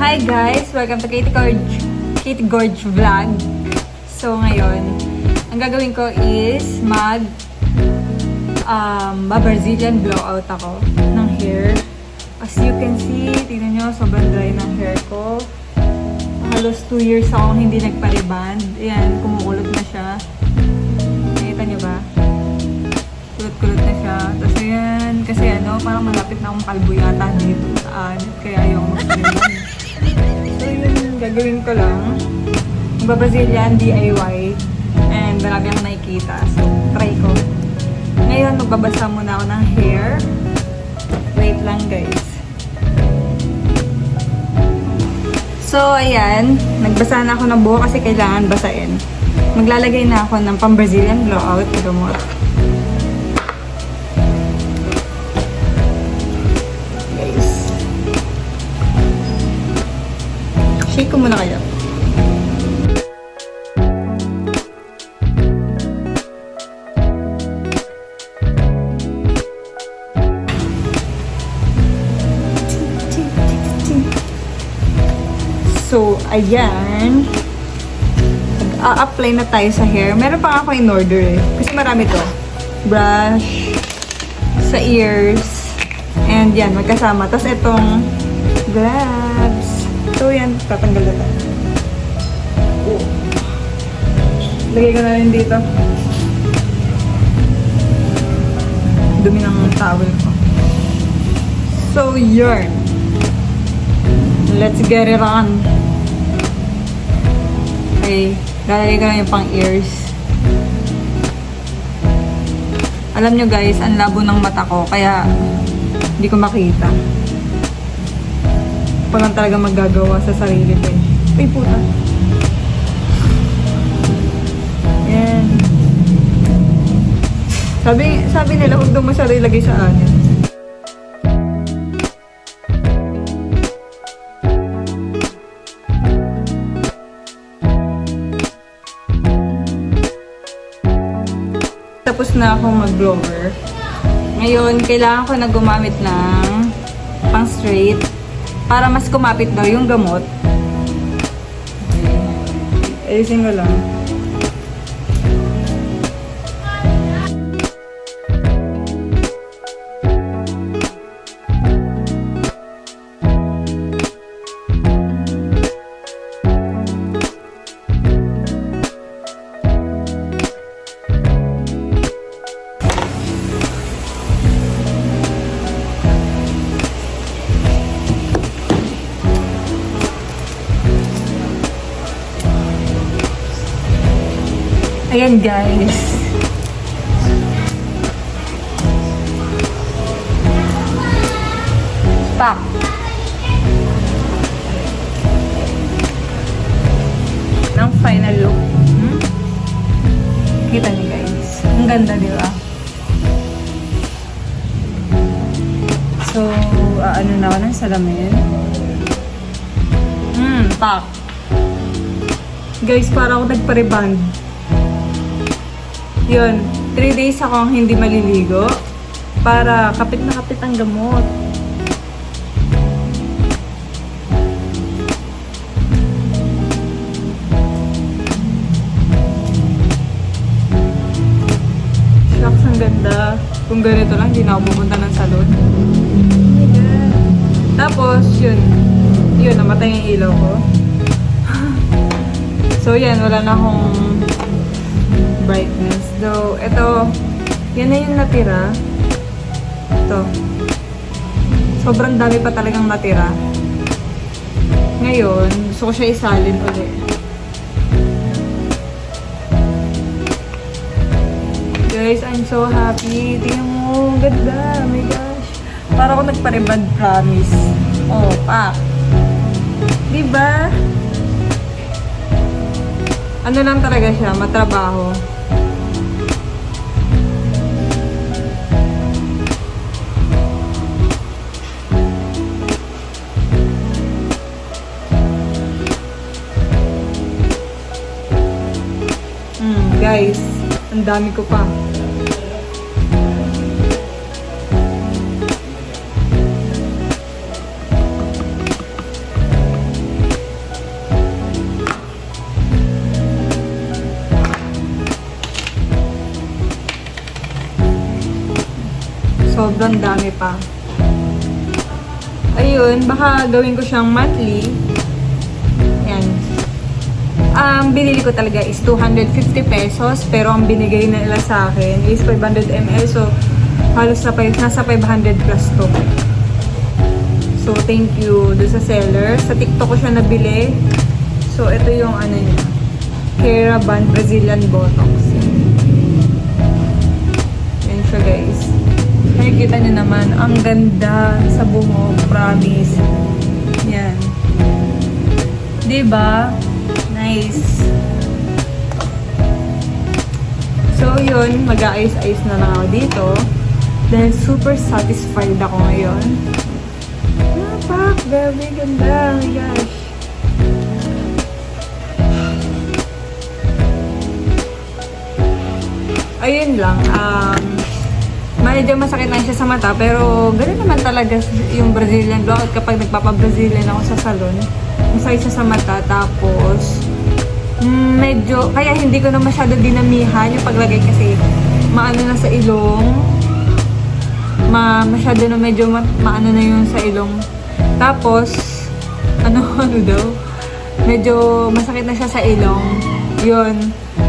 Hi guys! Welcome to Katie Gorge Vlog. So ngayon, ang gagawin ko is Brazilian blowout ako ng hair. As you can see, tingnan nyo, sobrang dry ng hair ko. Halos 2 years akong hindi nagpa-reband. Ayan, kumukulot na siya. Nakita nyo ba? Kulot-kulot na siya. Tapos ayan, kasi parang malapit na akong kalbo yata dito saan. Kaya yung so yun, gagawin ko lang. Brazilian DIY. And marami akong nakikita. So, try ko. Ngayon, magbabasa muna ako ng hair. Wait lang guys. So, ayan. Nagbasa na ako ng buhok kasi kailangan basain. Maglalagay na ako ng pang-Brazilian blowout. Ito mo. Guys. Shake ko muna kayo. So, ayan. Nag-a-apply na tayo sa hair. Meron pa ako in order eh. Kasi marami to. Brush. Sa ears. And yan, magkasama. Tapos itong gloves. So, yan. Tatanggal na tayo. Oh. Lagay ko na rin dito. Dumi ng towel ko. So, yarn. Let's get it on. Okay, lalagay ko lang yung pang ears. Alam nyo guys, ang labo ng mata ko, kaya hindi ko makita. Parang talaga magagawa sa sarili ko eh. Uy, puta. Yan. Sabi nila, huwag daw masyado ilagay sa anin. Tapos na akong mag-blower. Ngayon, kailangan ko na gumamit ng pang straight para mas kumapit daw yung gamot. Okay. Ayusin ko lang. Ayan guys. Pak. Ng final look. Kita niyo guys. Ang ganda, di ba? So, ano na ako ng salamin. Pak. Guys, para ako nagpa-reband. Yun, 3 days akong hindi maliligo para kapit na kapit ang gamot. Shucks, ang ganda. Kung ganito lang, hindi na ako pupunta ng salon. Oh my God. Tapos, yun, namatay yung ilaw ko. So, yan, wala na akong brightness. So, ito, yan na yung natira. Ito. Sobrang dami pa talagang natira. Ngayon, gusto ko siya isalin ulit. Guys, I'm so happy. Tingnan mo, ganda. Oh my gosh. Para ako nagpa-reband, promise. Oh, pak. Diba? Ano lang talaga siya, matrabaho. Guys, ang dami ko pa. sobrang dami pa. Ayun, baka gawin ko siyang monthly. Yan. Binili ko talaga is 250 pesos, pero ang binigay na nila sa akin is 500 ml. So, halos nasa 500 plus to. So, thank you doon sa seller. Sa TikTok ko siya nabili. So, ito yung ano niya. Keraban Brazilian Botox. Yan siya, guys. Nakikita niyo naman, ang ganda sa buhok, promise. Yan. Diba? Nice. So, yun, mag-aayos-ayos na lang ako dito. Dahil super satisfied ako ngayon. Napak, grabe, ganda. Oh my gosh. Ayun lang, medyo masakit lang siya sa mata, pero ganoon naman talaga yung Brazilian blowout kapag nagpapa-Brazilian ako sa salon. Masakit siya sa mata, tapos medyo, kaya hindi ko na masyado dinamihan yung paglagay kasi maano na sa ilong, masyado na medyo maano na yung sa ilong. Tapos, ano daw, medyo masakit na siya sa ilong, yun.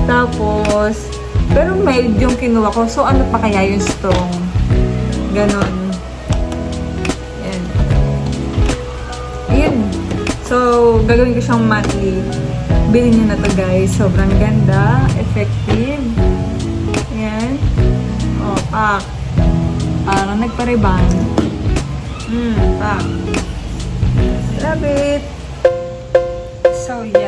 Tapos, pero medyo yung kinuha ko. So, ano pa kaya yung strong? Ganon. Yan. Ayan. So, gagawin ko siyang monthly. Bilhin nyo na to, guys. Sobrang ganda. Effective. Ayan. O, pak. Parang nagpariban. Pak. Love it. So, yeah.